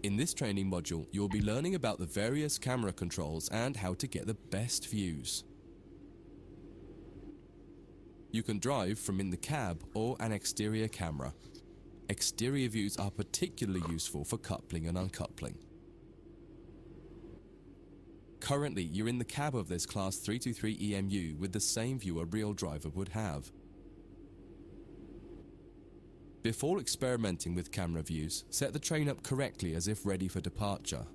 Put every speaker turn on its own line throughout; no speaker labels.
In this training module, you'll be learning about the various camera controls and how to get the best views. You can drive from in the cab or an exterior camera. Exterior views are particularly useful for coupling and uncoupling. Currently, you're in the cab of this Class 323 EMU with the same view a real driver would have. Before experimenting with camera views, set the train up correctly as if ready for departure.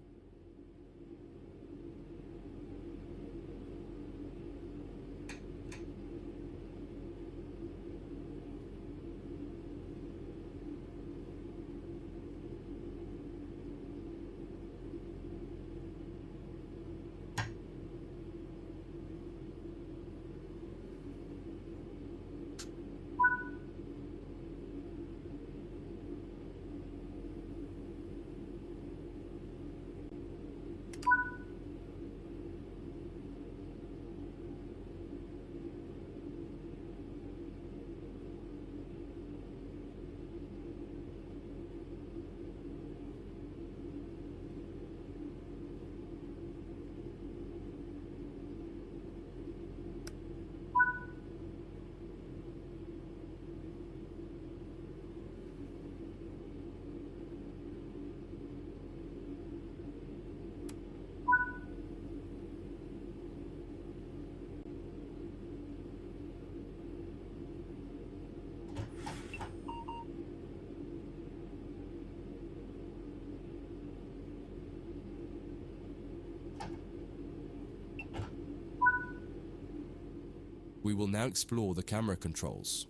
We will now explore the camera controls.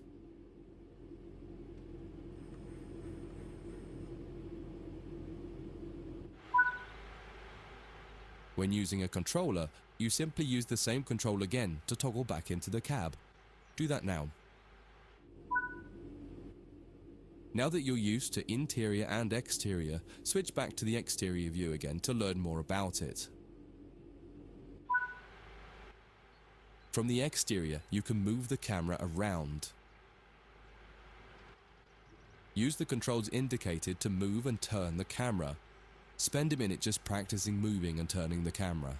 When using a controller, you simply use the same control again to toggle back into the cab. Do that now. Now that you're used to interior and exterior, switch back to the exterior view again to learn more about it. From the exterior, you can move the camera around. Use the controls indicated to move and turn the camera. Spend a minute just practicing moving and turning the camera.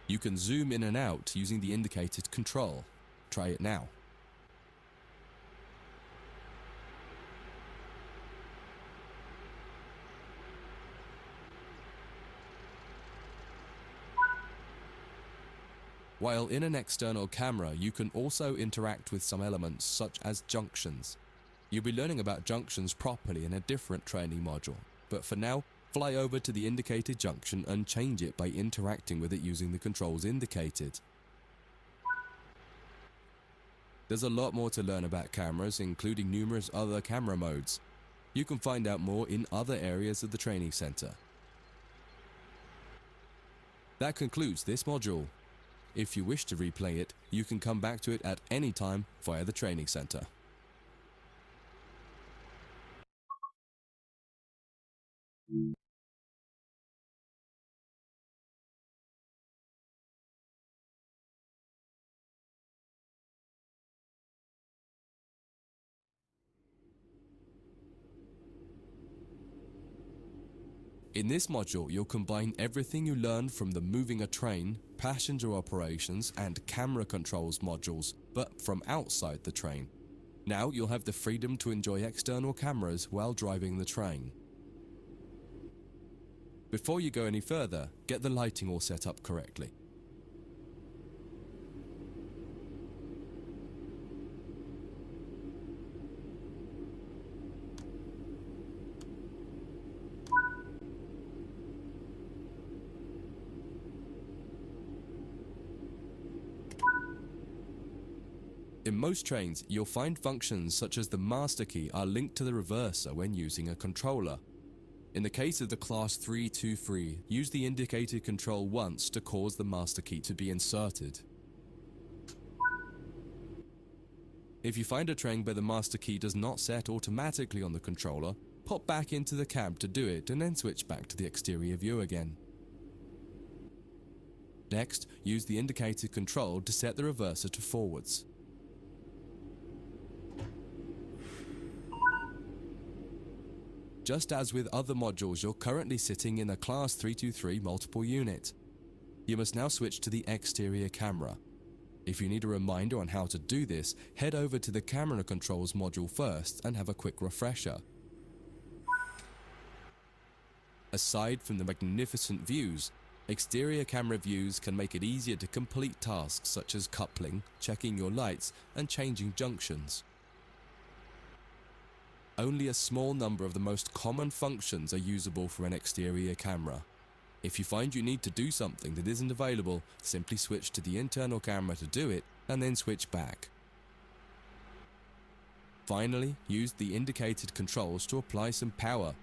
You can zoom in and out using the indicated control. Try it now. While in an external camera, you can also interact with some elements such as junctions. You'll be learning about junctions properly in a different training module, but for now, fly over to the indicated junction and change it by interacting with it using the controls indicated. There's a lot more to learn about cameras, including numerous other camera modes. You can find out more in other areas of the training center. That concludes this module. If you wish to replay it, you can come back to it at any time via the training center. In this module, you'll combine everything you learned from the moving a train, passenger operations, and camera controls modules, but from outside the train. Now you'll have the freedom to enjoy external cameras while driving the train. Before you go any further, get the lighting all set up correctly. In most trains, you'll find functions such as the master key are linked to the reverser when using a controller. In the case of the Class 323, use the indicated control once to cause the master key to be inserted. If you find a train where the master key does not set automatically on the controller, Pop back into the cab to do it and then switch back to the exterior view again. Next, use the indicator control to set the reverser to forwards. Just as with other modules, you're currently sitting in a Class 323 multiple unit. You must now switch to the exterior camera. If you need a reminder on how to do this, head over to the camera controls module first and have a quick refresher. Aside from the magnificent views, exterior camera views can make it easier to complete tasks such as coupling, checking your lights, and changing junctions. Only a small number of the most common functions are usable for an exterior camera. If you find you need to do something that isn't available, simply switch to the internal camera to do it, and then switch back. Finally, use the indicated controls to apply some power.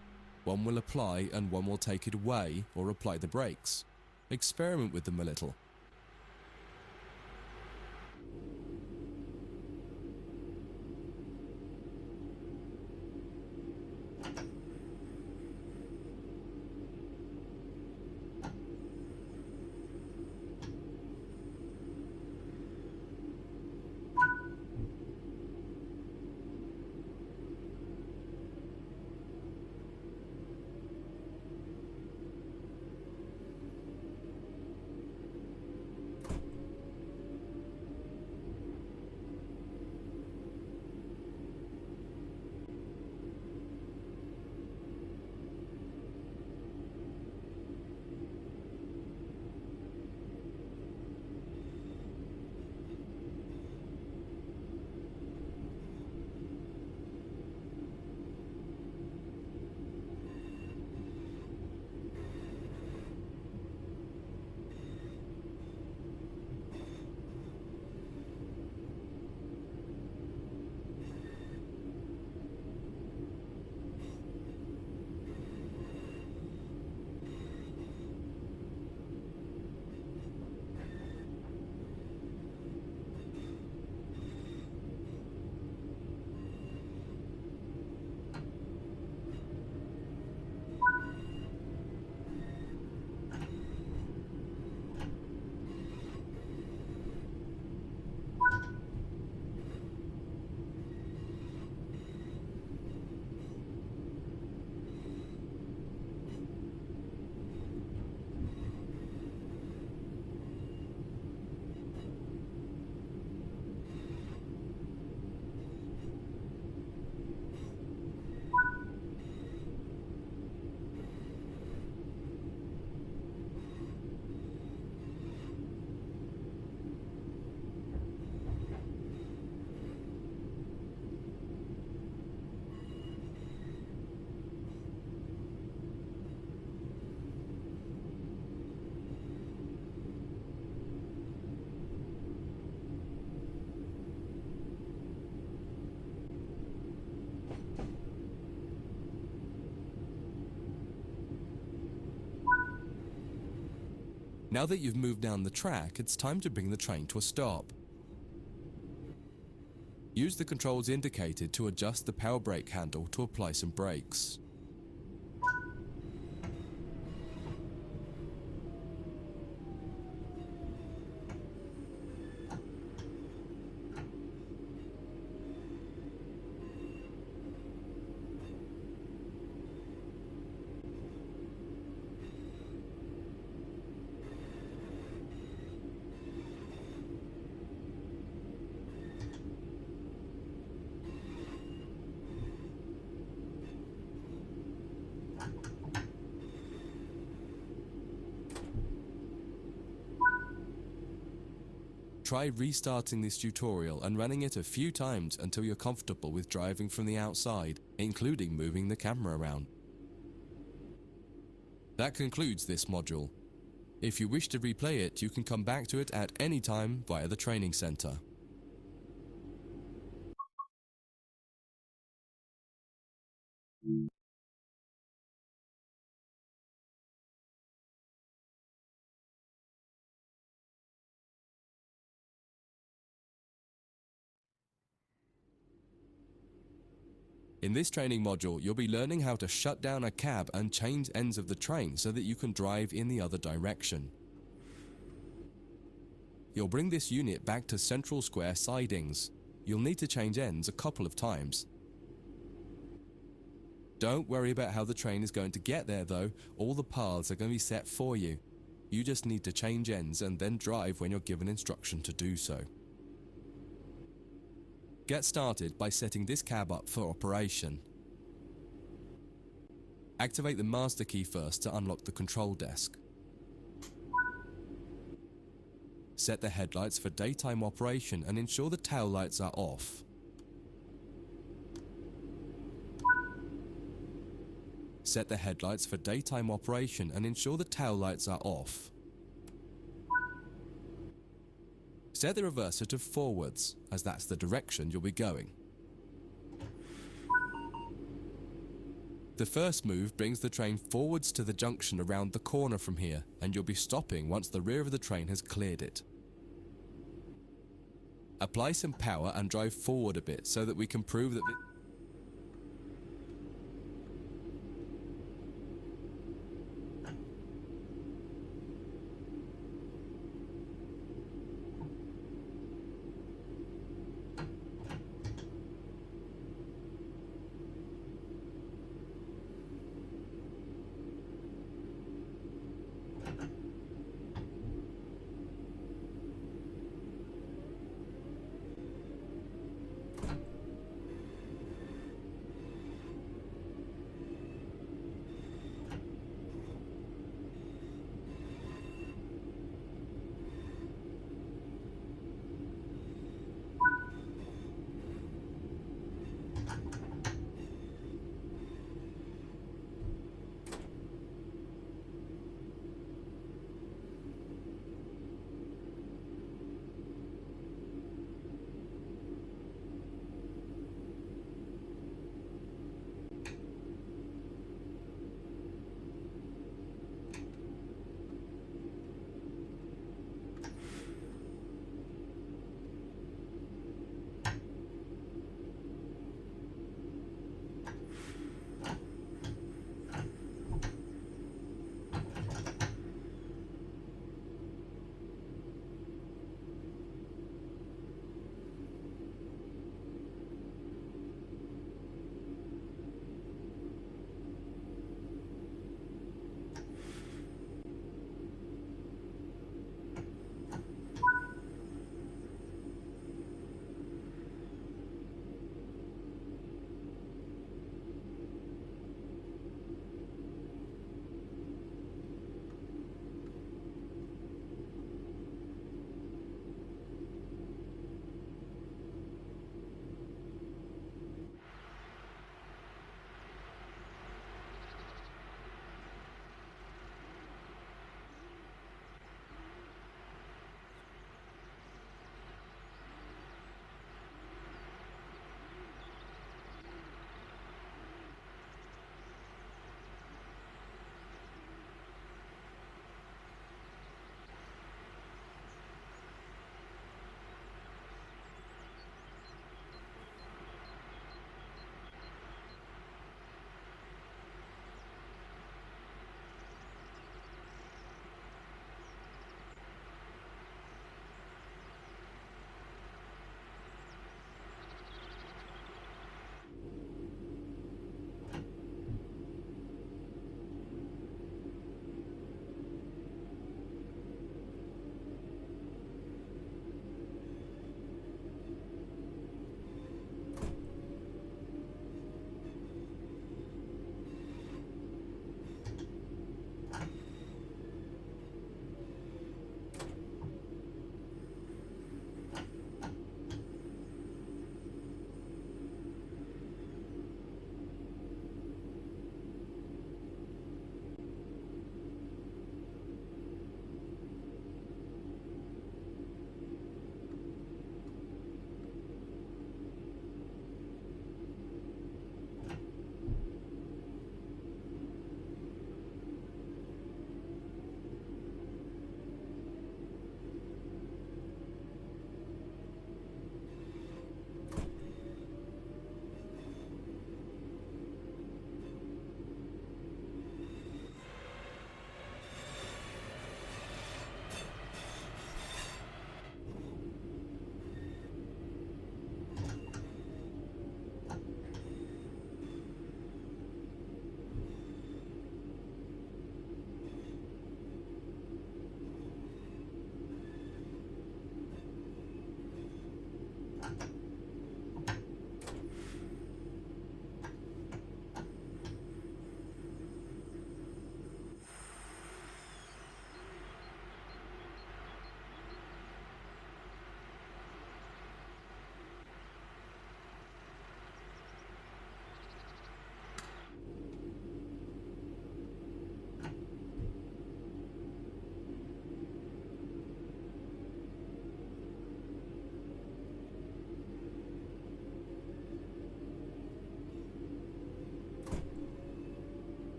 One will apply and one will take it away or apply the brakes. Experiment with them a little. Now that you've moved down the track, it's time to bring the train to a stop. Use the controls indicated to adjust the power brake handle to apply some brakes. Try restarting this tutorial and running it a few times until you're comfortable with driving from the outside, including moving the camera around. That concludes this module. If you wish to replay it, you can come back to it at any time via the training center. In this training module, you'll be learning how to shut down a cab and change ends of the train so that you can drive in the other direction. You'll bring this unit back to central square sidings. You'll need to change ends a couple of times. Don't worry about how the train is going to get there though, all the paths are going to be set for you. You just need to change ends and then drive when you're given instruction to do so. Get started by setting this cab up for operation. Activate the master key first to unlock the control desk. Set the headlights for daytime operation and ensure the tail lights are off. Set the headlights for daytime operation and ensure the tail lights are off. Set the reverser to forwards, as that's the direction you'll be going. The first move brings the train forwards to the junction around the corner from here, and you'll be stopping once the rear of the train has cleared it. Apply some power and drive forward a bit so that we can prove that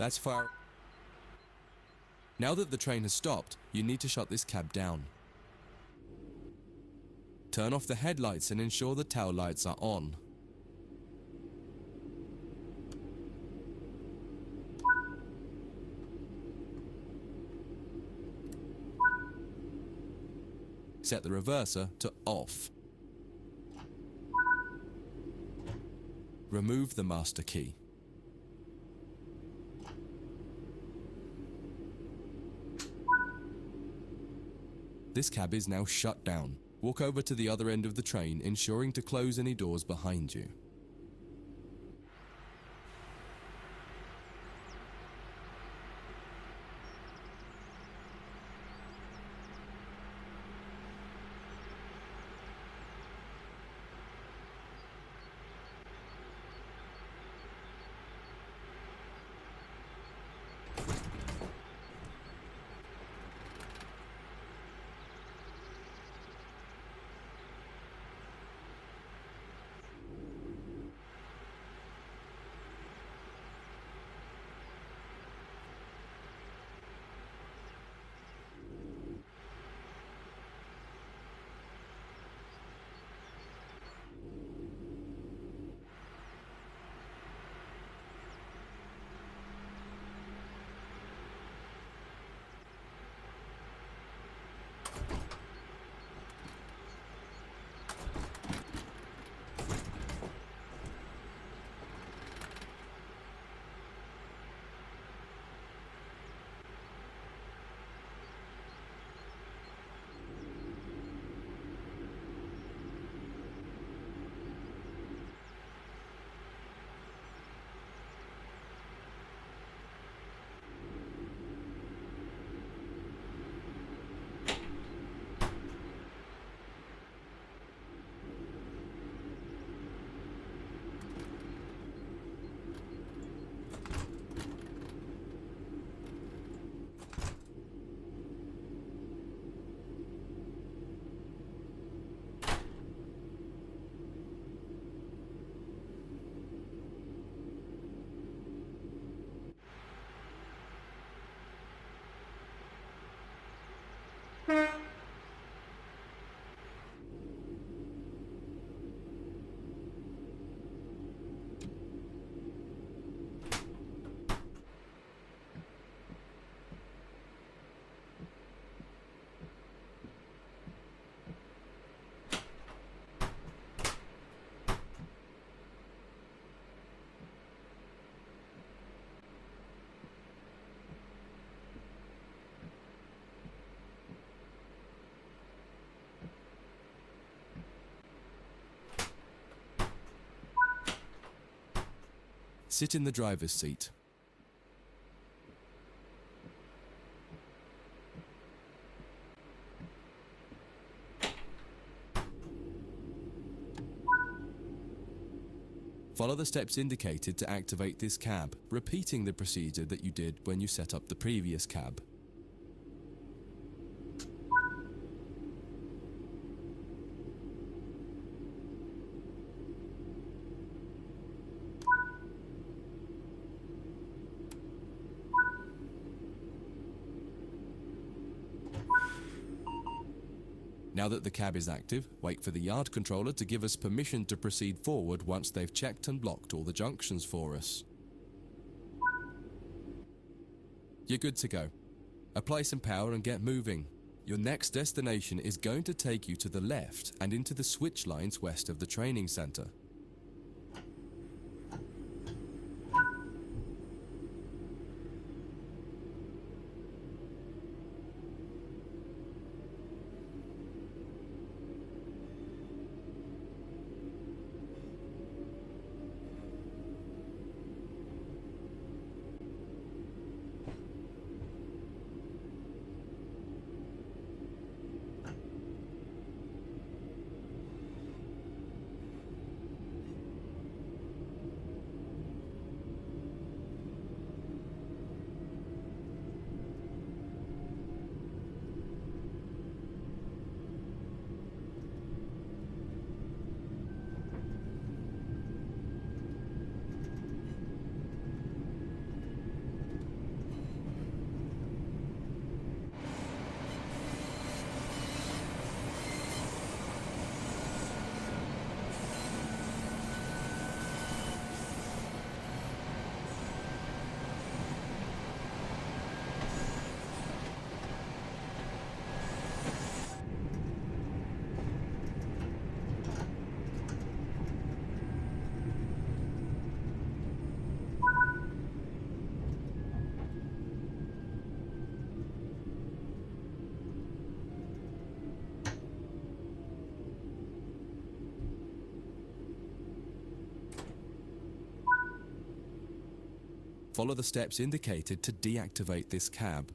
That's far. Now that the train has stopped, you need to shut this cab down. Turn off the headlights and ensure the tail lights are on. Set the reverser to off. Remove the master key. This cab is now shut down. Walk over to the other end of the train, ensuring to close any doors behind you. Sit in the driver's seat. Follow the steps indicated to activate this cab, repeating the procedure that you did when you set up the previous cab. Now that the cab is active, wait for the yard controller to give us permission to proceed forward once they've checked and blocked all the junctions for us. You're good to go. Apply some power and get moving. Your next destination is going to take you to the left and into the switch lines west of the training center. follow the steps indicated to deactivate this cab.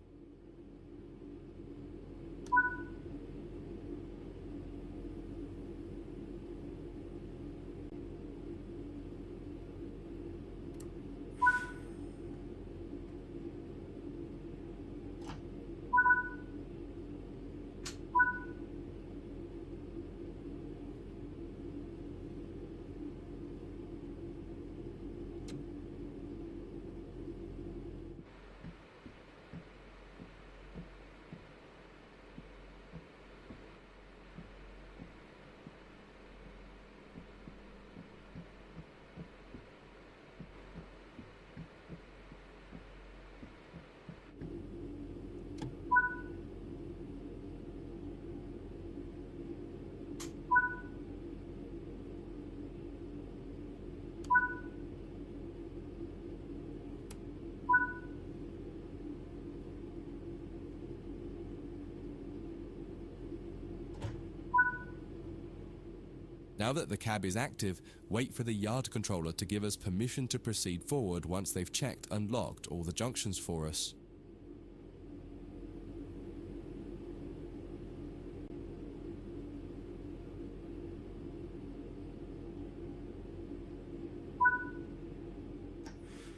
Now that the cab is active, wait for the yard controller to give us permission to proceed forward once they've checked and locked all the junctions for us.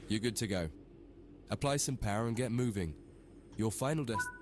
You're good to go. Apply some power and get moving. Your final destination.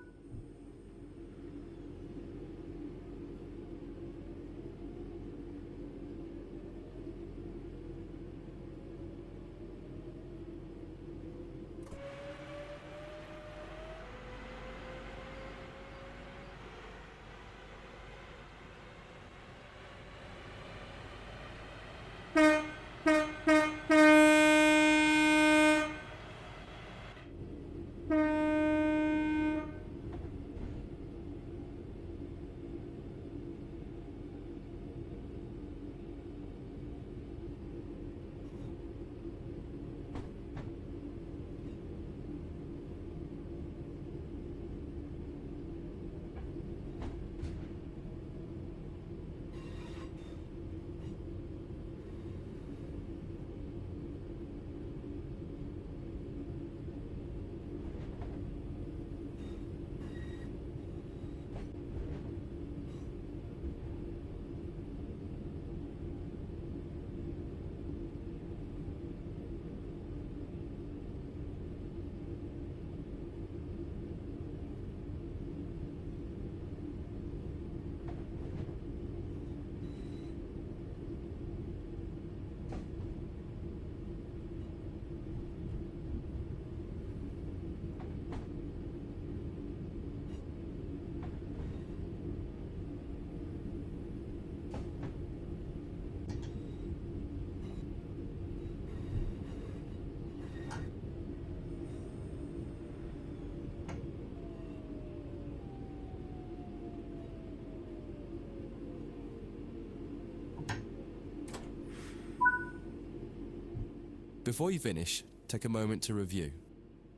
Before you finish, take a moment to review.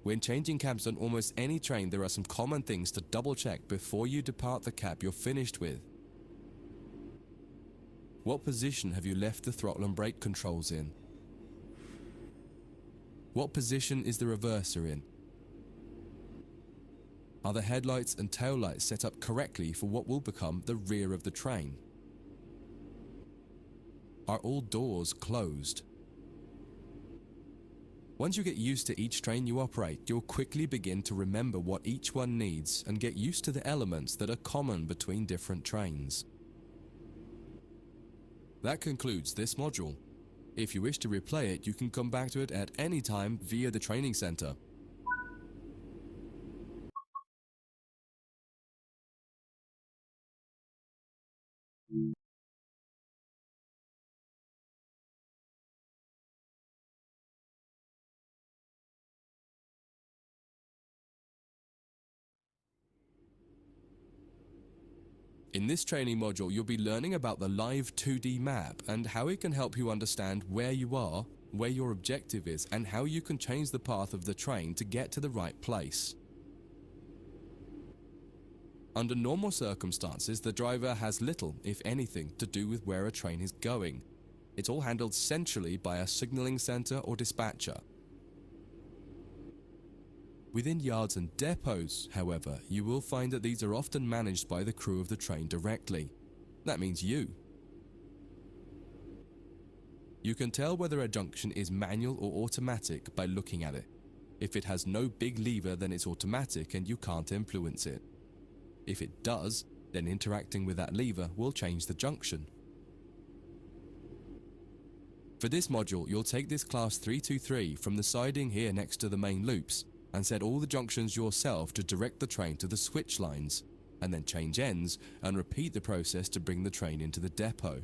When changing cabs on almost any train, there are some common things to double check before you depart the cab you're finished with. What position have you left the throttle and brake controls in? What position is the reverser in? Are the headlights and taillights set up correctly for what will become the rear of the train? Are all doors closed? Once you get used to each train you operate, you'll quickly begin to remember what each one needs and get used to the elements that are common between different trains. That concludes this module. If you wish to replay it, you can come back to it at any time via the training center. In this training module, you'll be learning about the live 2D map and how it can help you understand where you are, where your objective is, and how you can change the path of the train to get to the right place. Under normal circumstances, the driver has little, if anything, to do with where a train is going. It's all handled centrally by a signaling center or dispatcher. Within yards and depots, however, you will find that these are often managed by the crew of the train directly. That means you. You can tell whether a junction is manual or automatic by looking at it. If it has no big lever, then it's automatic and you can't influence it. If it does, then interacting with that lever will change the junction. For this module, you'll take this class 323 from the siding here next to the main loops and set all the junctions yourself to direct the train to the switch lines, and then change ends and repeat the process to bring the train into the depot.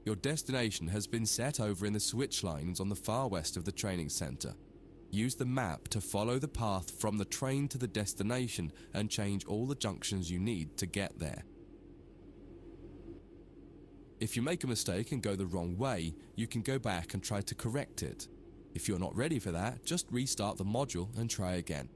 Your destination has been set over in the switch lines on the far west of the training centre. Use the map to follow the path from the train to the destination and change all the junctions you need to get there. If you make a mistake and go the wrong way, you can go back and try to correct it. If you're not ready for that, just restart the module and try again.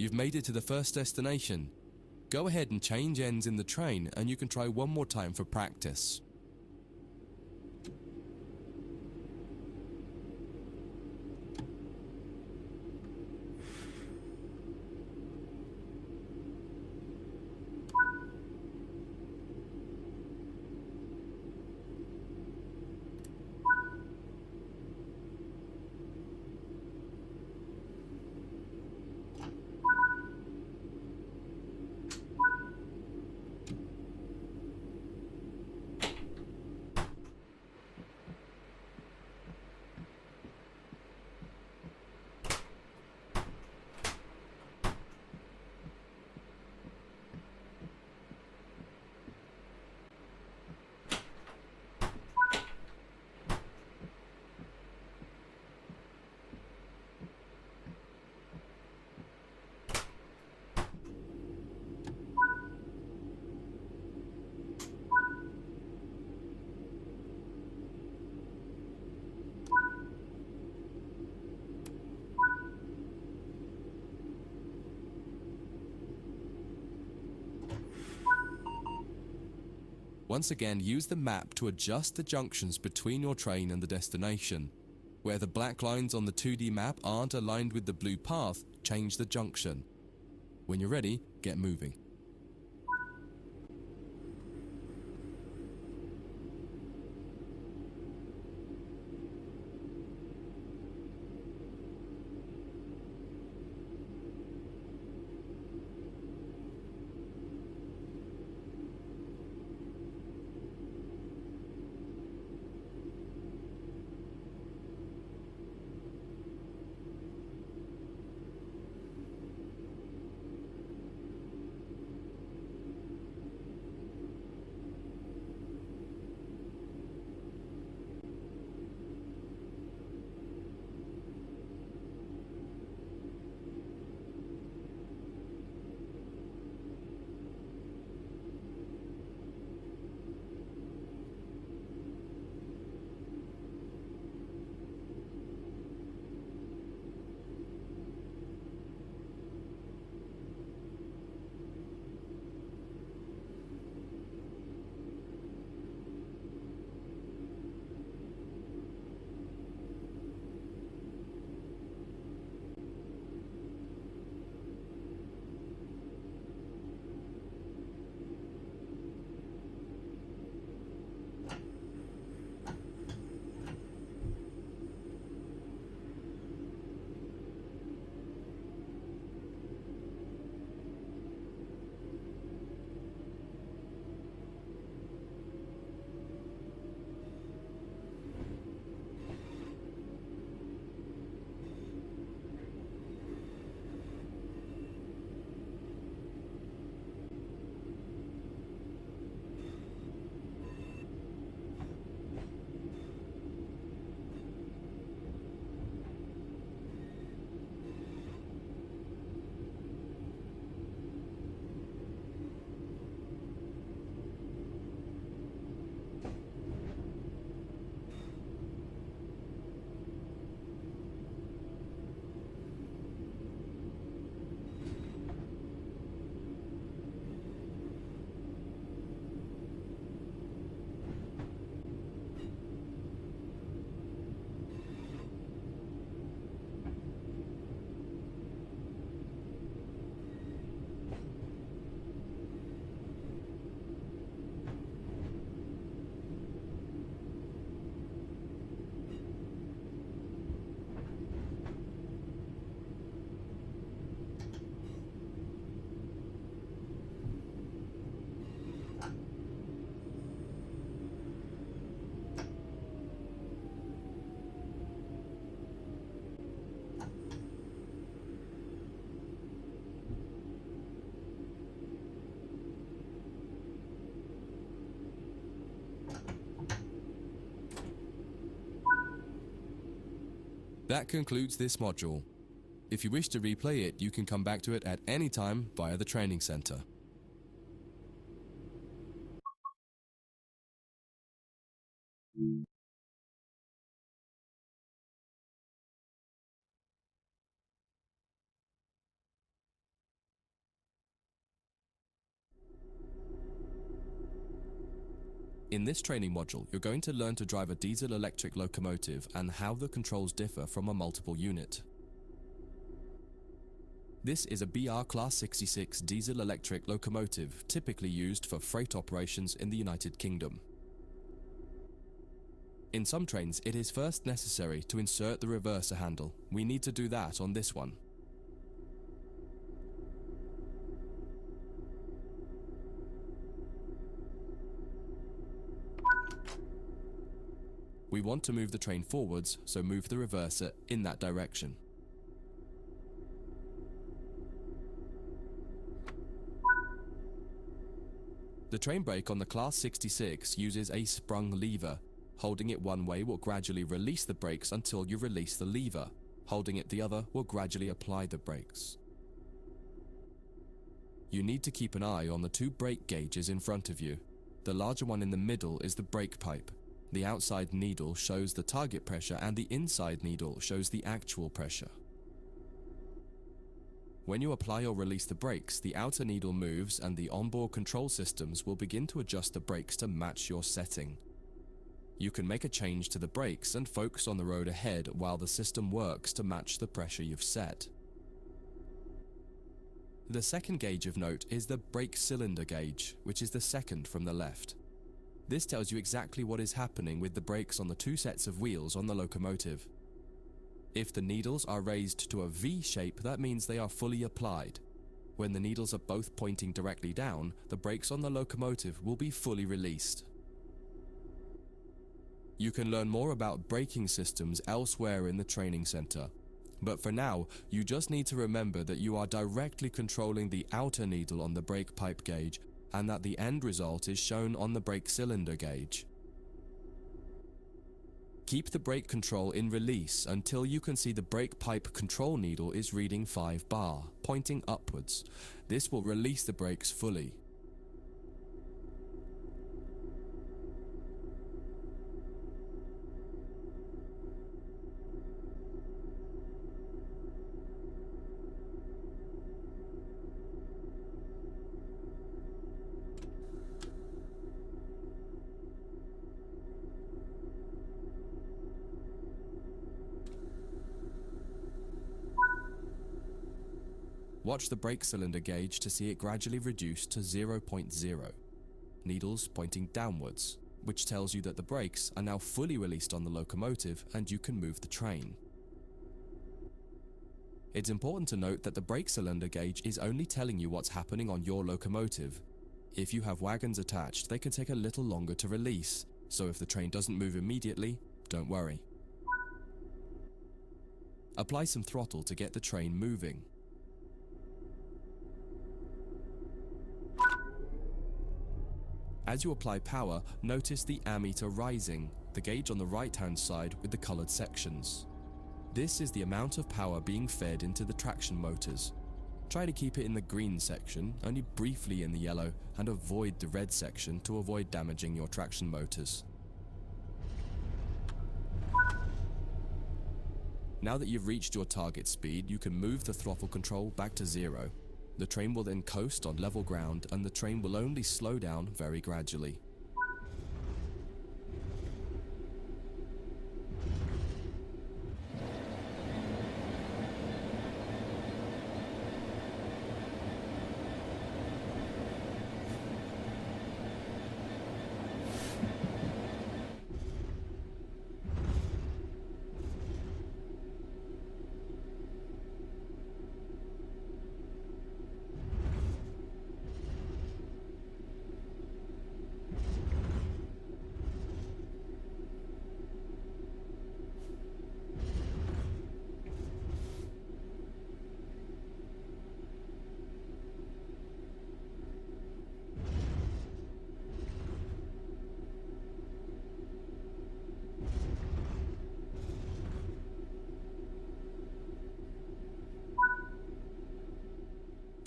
You've made it to the first destination. Go ahead and change ends in the train and you can try one more time for practice. Once again, use the map to adjust the junctions between your train and the destination. Where the black lines on the 2D map aren't aligned with the blue path, change the junction. When you're ready, get moving. That concludes this module. If you wish to replay it, you can come back to it at any time via the training center. In this training module, you're going to learn to drive a diesel-electric locomotive and how the controls differ from a multiple unit. This is a BR Class 66 diesel-electric locomotive typically used for freight operations in the United Kingdom. In some trains, it is first necessary to insert the reverser handle. We need to do that on this one. We want to move the train forwards, so move the reverser in that direction. The train brake on the Class 66 uses a sprung lever. Holding it one way will gradually release the brakes until you release the lever. Holding it the other will gradually apply the brakes. You need to keep an eye on the two brake gauges in front of you. The larger one in the middle is the brake pipe. The outside needle shows the target pressure and the inside needle shows the actual pressure. When you apply or release the brakes, the outer needle moves and the onboard control systems will begin to adjust the brakes to match your setting. You can make a change to the brakes and focus on the road ahead while the system works to match the pressure you've set. The second gauge of note is the brake cylinder gauge, which is the second from the left. This tells you exactly what is happening with the brakes on the two sets of wheels on the locomotive. If the needles are raised to a V shape, that means they are fully applied. When the needles are both pointing directly down, the brakes on the locomotive will be fully released. You can learn more about braking systems elsewhere in the training center. But for now, you just need to remember that you are directly controlling the outer needle on the brake pipe gauge and that the end result is shown on the brake cylinder gauge. Keep the brake control in release until you can see the brake pipe control needle is reading 5 bar, pointing upwards. This will release the brakes fully. Watch the brake cylinder gauge to see it gradually reduce to 0.0, needles pointing downwards, which tells you that the brakes are now fully released on the locomotive and you can move the train. It's important to note that the brake cylinder gauge is only telling you what's happening on your locomotive. If you have wagons attached, they can take a little longer to release, so if the train doesn't move immediately, don't worry. Apply some throttle to get the train moving. As you apply power, notice the ammeter rising, the gauge on the right-hand side with the colored sections. This is the amount of power being fed into the traction motors. Try to keep it in the green section, only briefly in the yellow, and avoid the red section to avoid damaging your traction motors. Now that you've reached your target speed, you can move the throttle control back to 0. The train will then coast on level ground and the train will only slow down very gradually.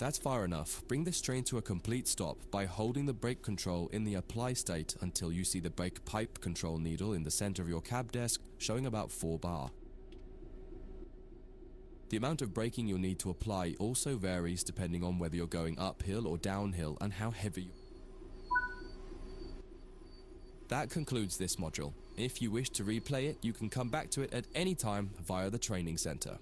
That's far enough. Bring this train to a complete stop by holding the brake control in the apply state until you see the brake pipe control needle in the center of your cab desk showing about 4 bar. The amount of braking you'll need to apply also varies depending on whether you're going uphill or downhill and how heavy That concludes this module. If you wish to replay it, you can come back to it at any time via the training center.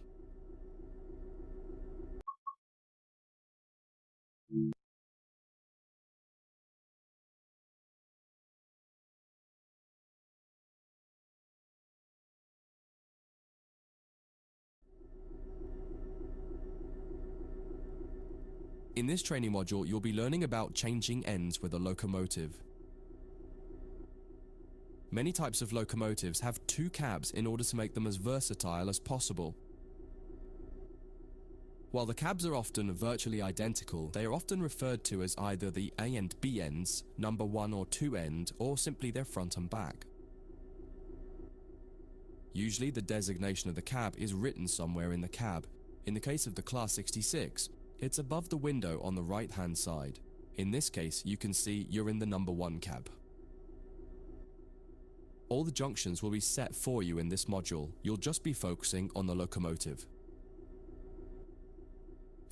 In this training module, you'll be learning about changing ends with a locomotive. Many types of locomotives have two cabs in order to make them as versatile as possible. While the cabs are often virtually identical, they are often referred to as either the A and B ends, number 1 or 2 end, or simply their front and back. Usually the designation of the cab is written somewhere in the cab. In the case of the Class 66, it's above the window on the right-hand side. In this case, you can see you're in the number 1 cab. All the junctions will be set for you in this module. You'll just be focusing on the locomotive.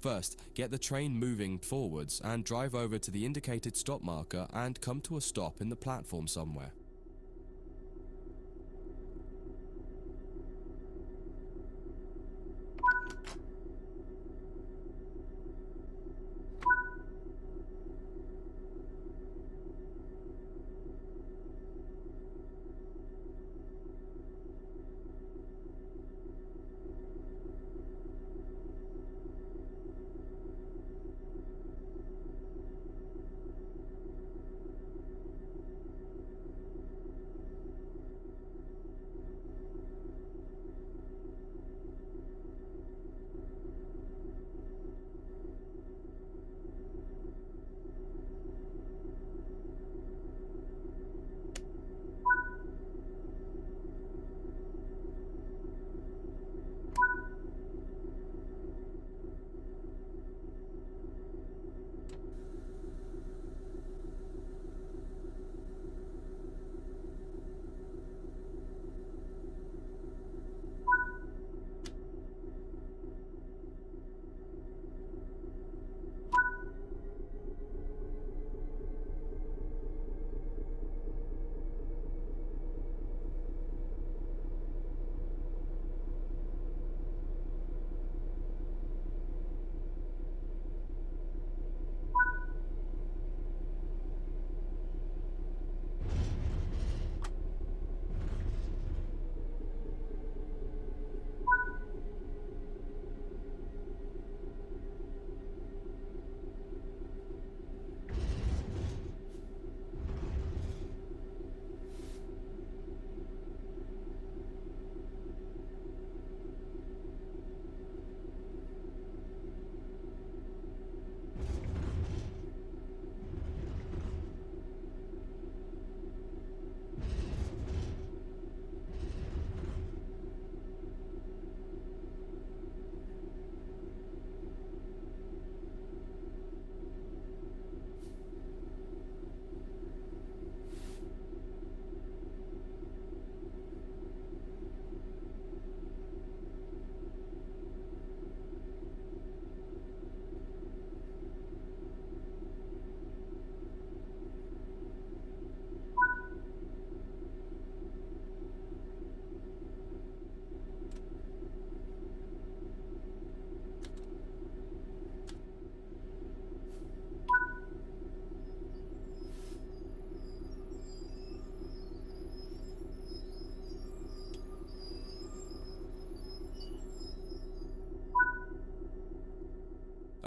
First, get the train moving forwards and drive over to the indicated stop marker and come to a stop in the platform somewhere.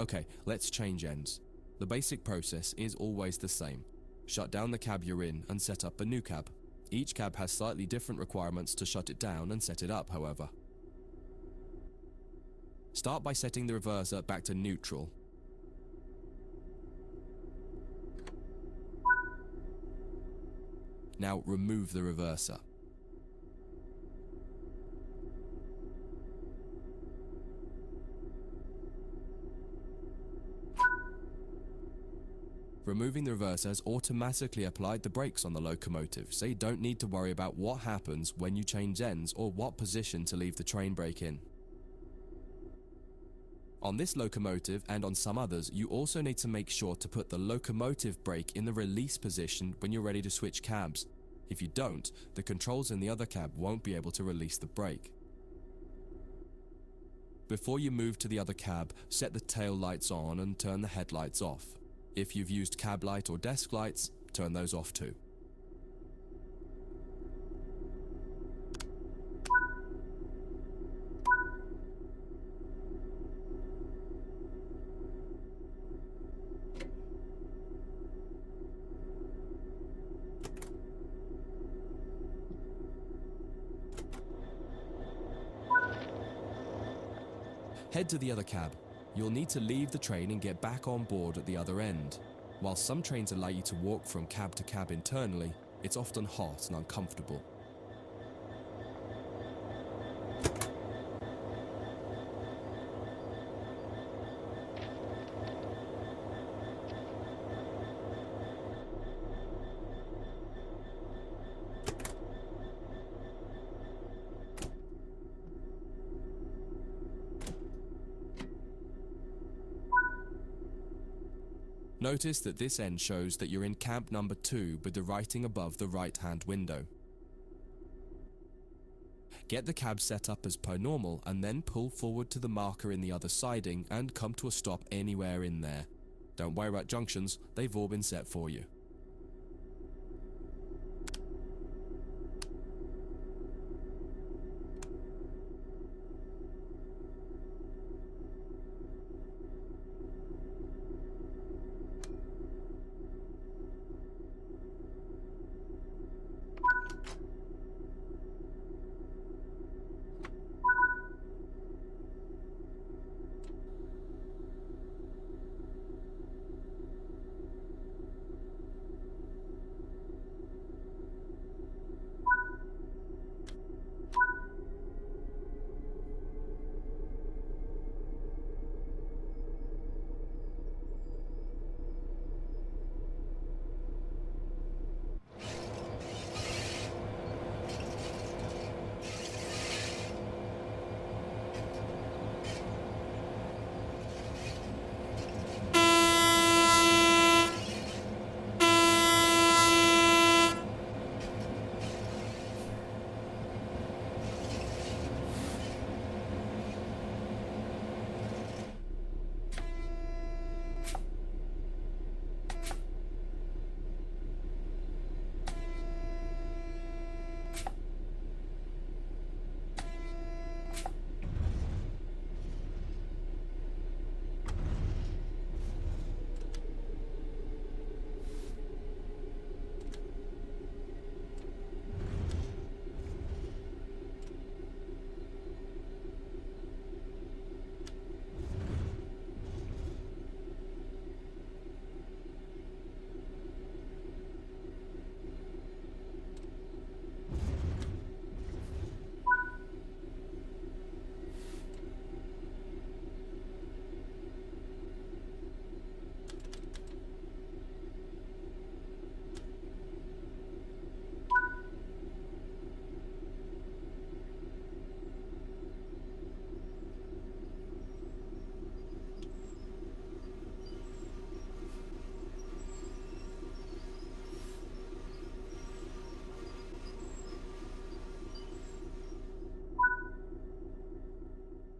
Okay, let's change ends. The basic process is always the same. Shut down the cab you're in and set up a new cab. Each cab has slightly different requirements to shut it down and set it up, however. Start by setting the reverser back to neutral. Now remove the reverser. Removing the reverser has automatically applied the brakes on the locomotive, so you don't need to worry about what happens when you change ends or what position to leave the train brake in. On this locomotive and on some others, you also need to make sure to put the locomotive brake in the release position when you're ready to switch cabs. If you don't, the controls in the other cab won't be able to release the brake. Before you move to the other cab, set the tail lights on and turn the headlights off. If you've used cab light or desk lights, turn those off too. Head to the other cab. You'll need to leave the train and get back on board at the other end. While some trains allow you to walk from cab to cab internally, it's often hot and uncomfortable. Notice that this end shows that you're in cab number 2 with the writing above the right-hand window. Get the cab set up as per normal and then pull forward to the marker in the other siding and come to a stop anywhere in there. Don't worry about junctions, they've all been set for you.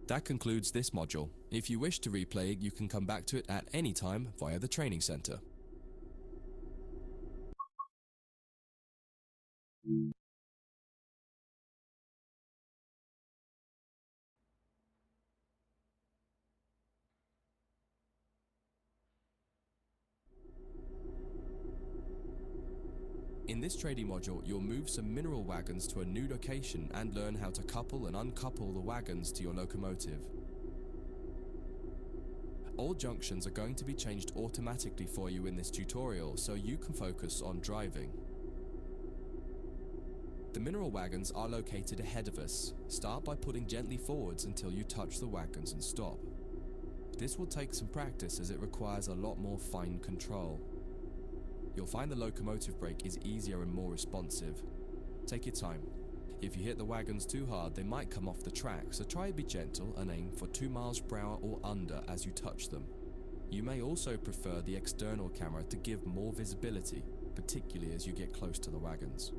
That concludes this module. If you wish to replay it, you can come back to it at any time via the training center. In this trading module, you'll move some mineral wagons to a new location and learn how to couple and uncouple the wagons to your locomotive. All junctions are going to be changed automatically for you in this tutorial, so you can focus on driving. The mineral wagons are located ahead of us. Start by pulling gently forwards until you touch the wagons and stop. This will take some practice as it requires a lot more fine control. You'll find the locomotive brake is easier and more responsive. Take your time. If you hit the wagons too hard, they might come off the track, so try to be gentle and aim for 2 miles per hour or under as you touch them. You may also prefer the external camera to give more visibility, particularly as you get close to the wagons.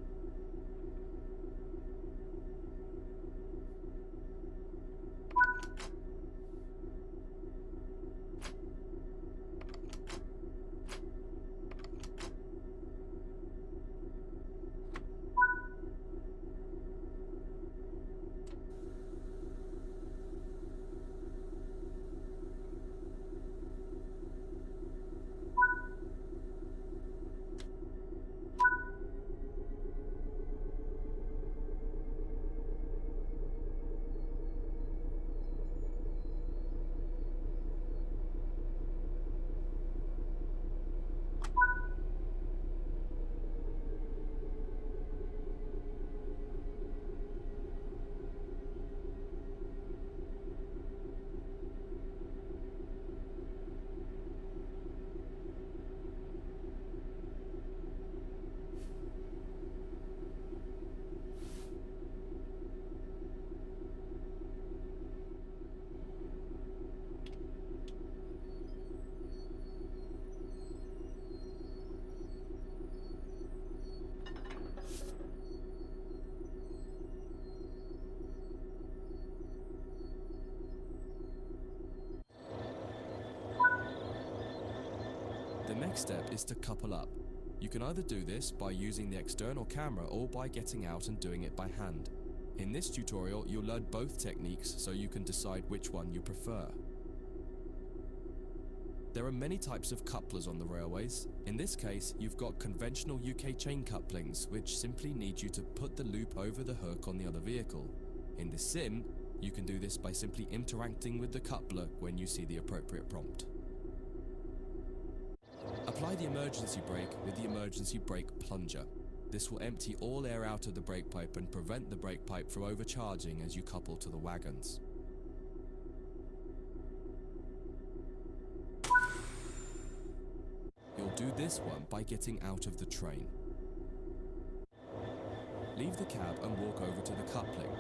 next step is to couple up. You can either do this by using the external camera or by getting out and doing it by hand. In this tutorial, you'll learn both techniques so you can decide which one you prefer. There are many types of couplers on the railways. In this case, you've got conventional UK chain couplings, which simply need you to put the loop over the hook on the other vehicle. In the sim, you can do this by simply interacting with the coupler when you see the appropriate prompt. Apply the emergency brake with the emergency brake plunger. This will empty all air out of the brake pipe and prevent the brake pipe from overcharging as you couple to the wagons. You'll do this one by getting out of the train. Leave the cab and walk over to the coupling.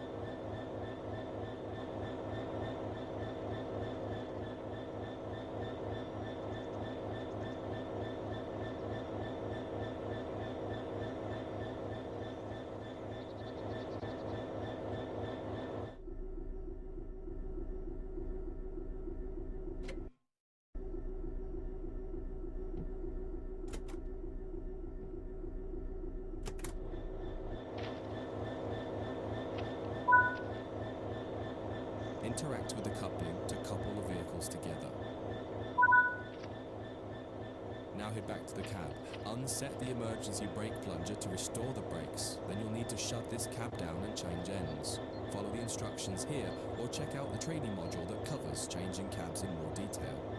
Interact with the coupling to couple the vehicles together. Now head back to the cab. Unset the emergency brake plunger to restore the brakes. Then you'll need to shut this cab down and change ends. Follow the instructions here or check out the training module that covers changing cabs in more detail.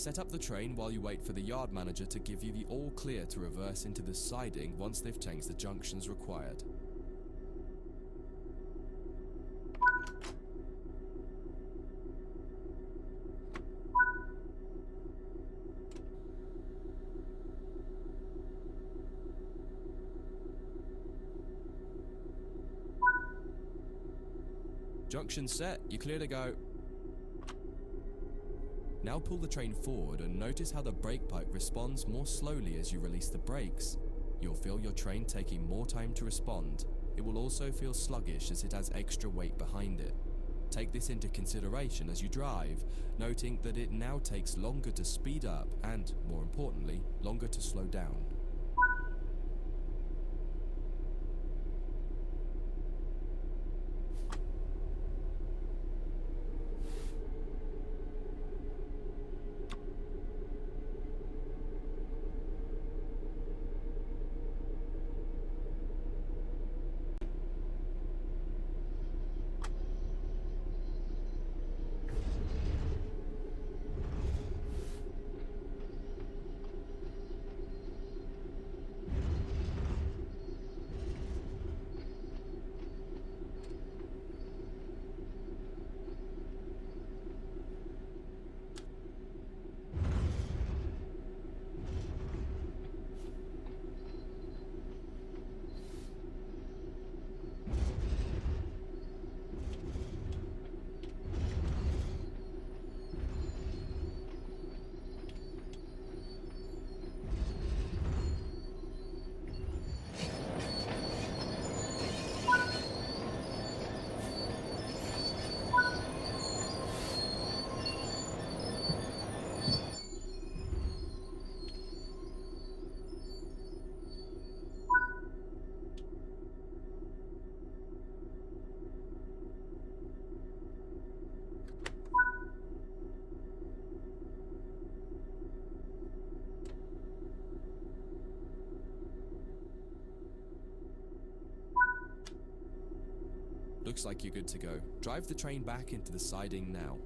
Set up the train while you wait for the yard manager to give you the all clear to reverse into the siding once they've changed the junctions required. Junction set, you're clear to go. Now pull the train forward and notice how the brake pipe responds more slowly as you release the brakes. You'll feel your train taking more time to respond. It will also feel sluggish as it has extra weight behind it. Take this into consideration as you drive, noting that it now takes longer to speed up and, more importantly, longer to slow down. Looks like you're good to go. Drive the train back into the siding now.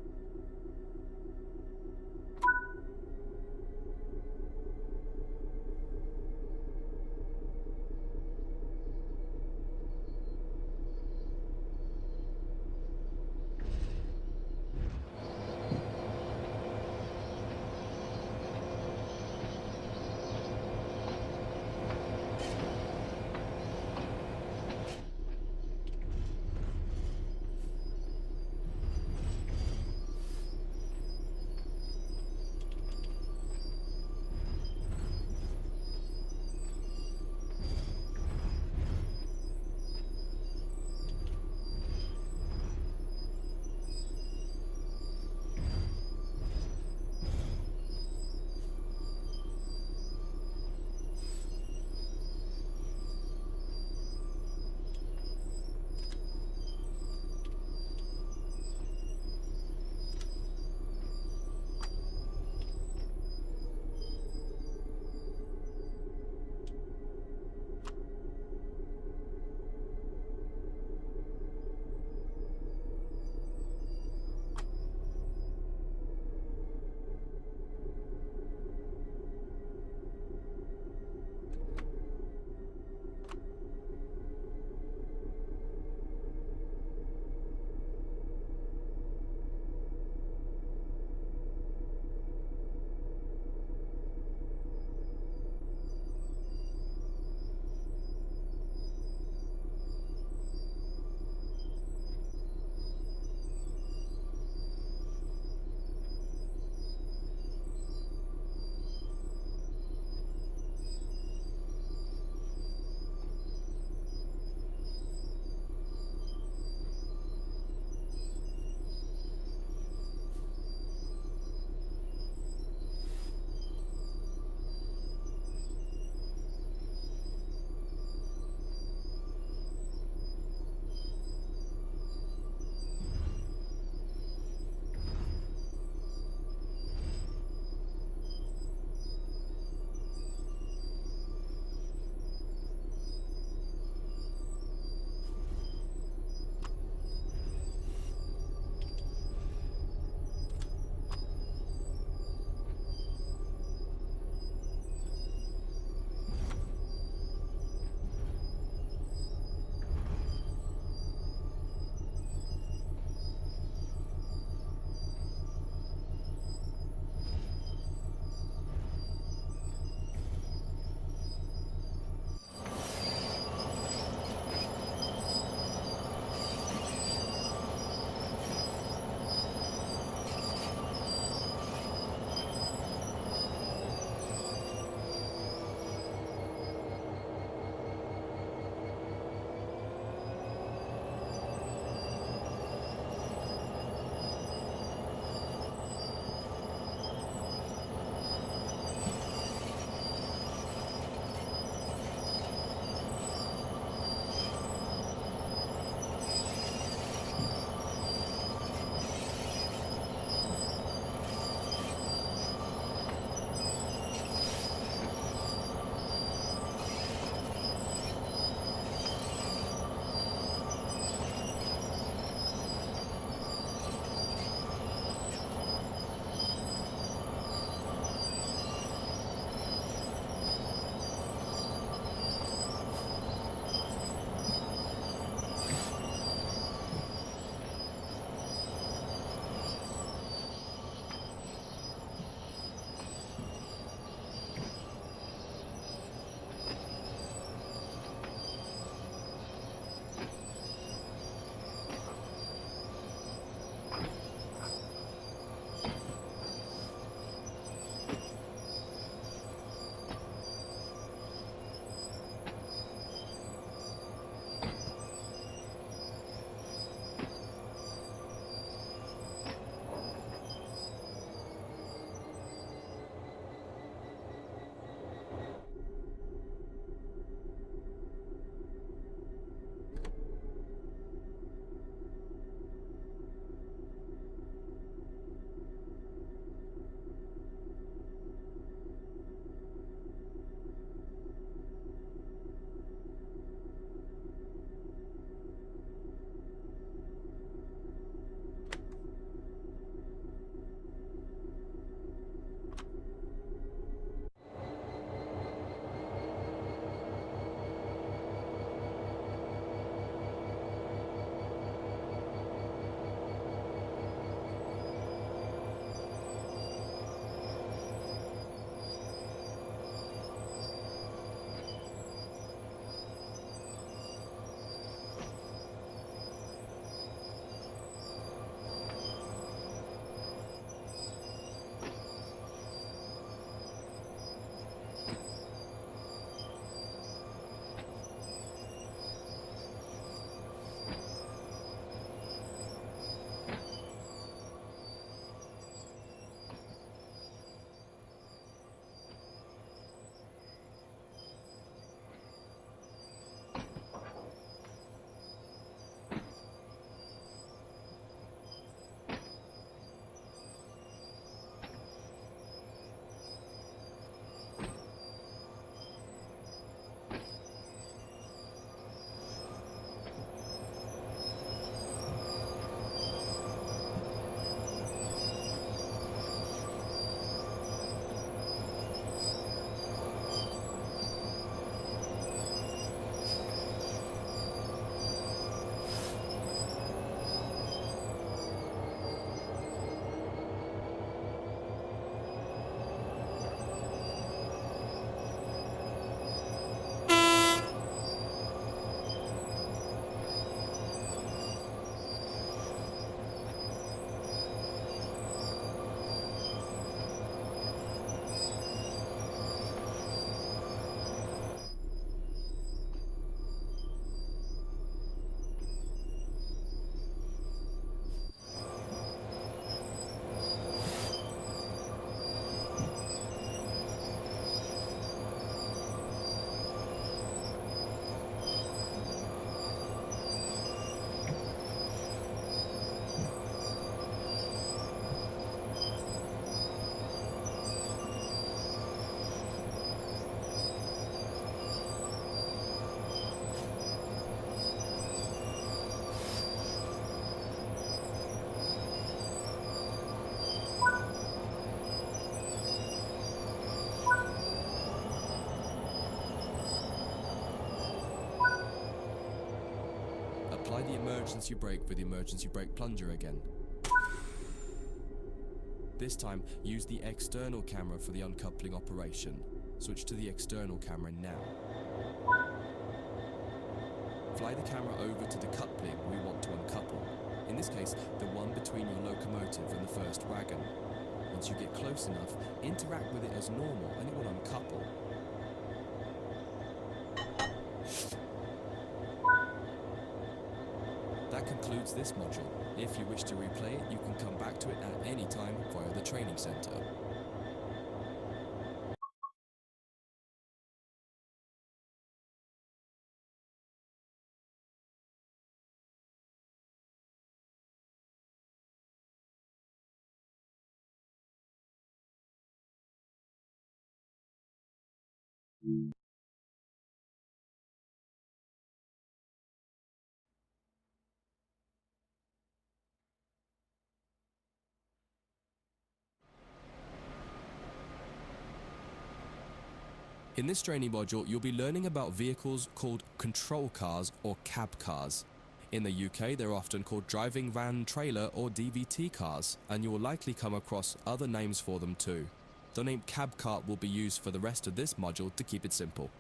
apply the emergency brake with the emergency brake plunger again. This time, use the external camera for the uncoupling operation. Switch to the external camera now. Fly the camera over to the coupling we want to uncouple. In this case, the one between your locomotive and the first wagon. Once you get close enough, interact with it as normal and it will uncouple. That concludes this module. If you wish to replay it, you can come back to it at any time via the training center. In this training module, you'll be learning about vehicles called control cars or cab cars. In the UK, they're often called driving van trailer or DVT cars, and you will likely come across other names for them too. The name cab car will be used for the rest of this module to keep it simple.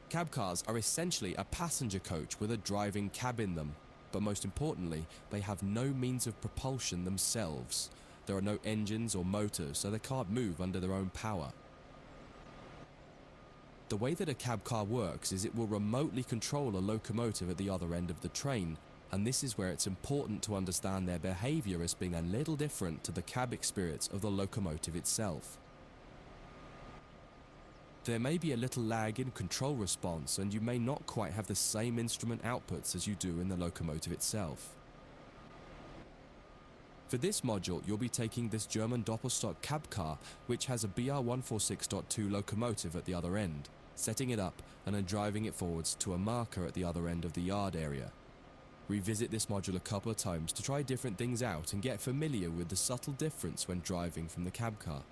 Cab cars are essentially a passenger coach with a driving cab in them, but most importantly, they have no means of propulsion themselves. There are no engines or motors, so they can't move under their own power. The way that a cab car works is it will remotely control a locomotive at the other end of the train, and this is where it's important to understand their behavior as being a little different to the cab experience of the locomotive itself. There may be a little lag in control response, and you may not quite have the same instrument outputs as you do in the locomotive itself. For this module, you'll be taking this German Doppelstock cab car, which has a BR146.2 locomotive at the other end, setting it up and then driving it forwards to a marker at the other end of the yard area. Revisit this module a couple of times to try different things out and get familiar with the subtle difference when driving from the cab car.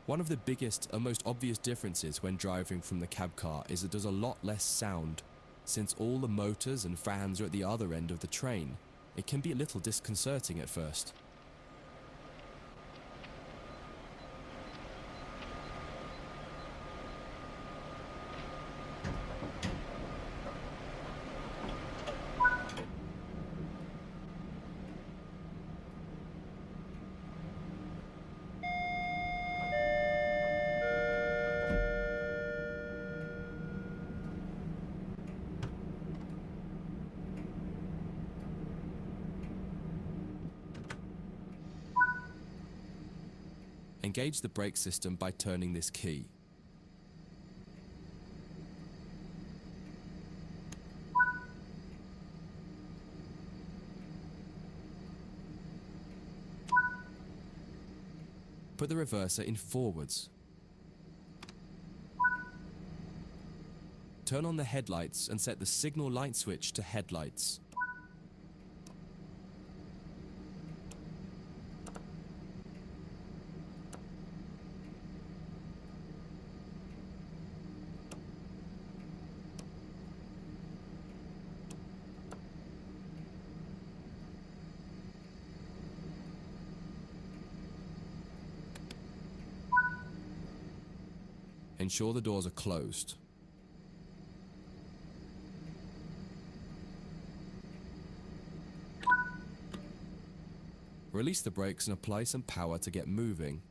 One of the biggest and most obvious differences when driving from the cab car is that there's a lot less sound. Since all the motors and fans are at the other end of the train, it can be a little disconcerting at first. Engage the brake system by turning this key. Put the reverser in forwards. Turn on the headlights and set the signal light switch to headlights. Ensure the doors are closed. Release the brakes and apply some power to get moving.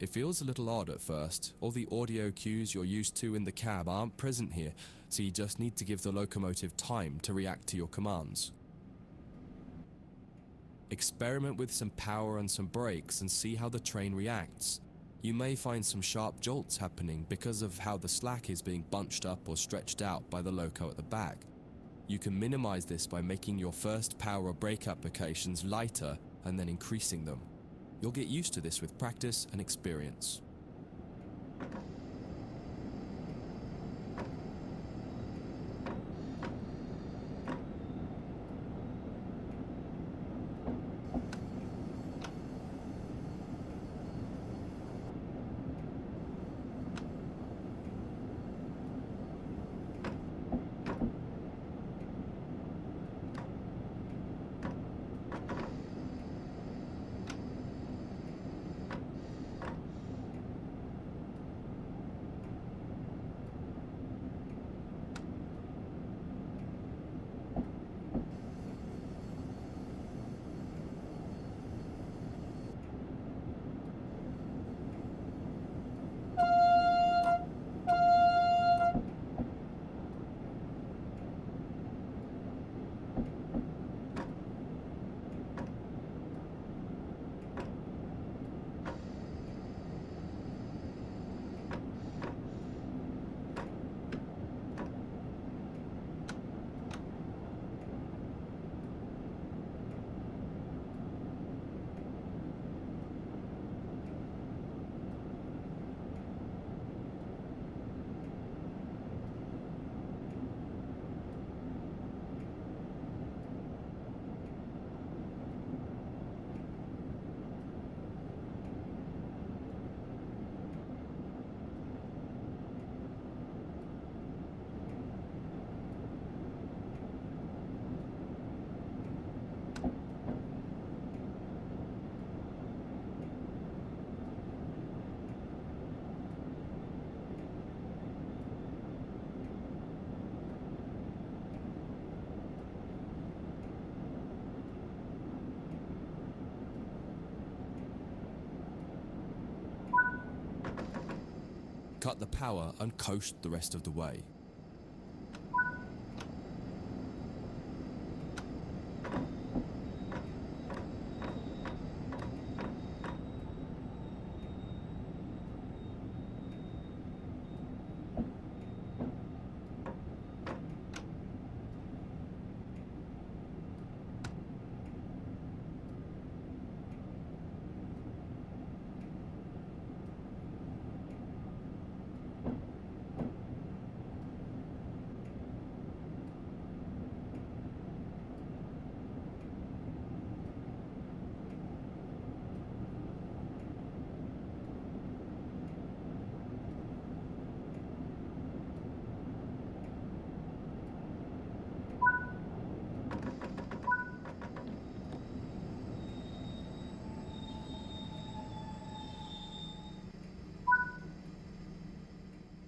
It feels a little odd at first. All the audio cues you're used to in the cab aren't present here, so you just need to give the locomotive time to react to your commands. Experiment with some power and some brakes and see how the train reacts. You may find some sharp jolts happening because of how the slack is being bunched up or stretched out by the loco at the back. You can minimize this by making your first power or brake applications lighter and then increasing them. You'll get used to this with practice and experience. Cut the power and coast the rest of the way.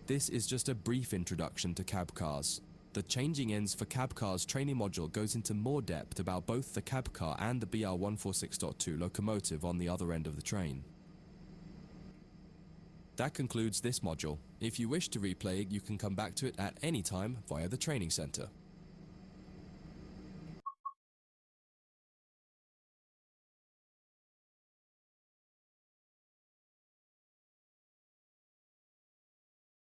This is just a brief introduction to cab cars. The changing ends for cab cars training module goes into more depth about both the cab car and the BR146.2 locomotive on the other end of the train. That concludes this module. If you wish to replay it, you can come back to it at any time via the training center.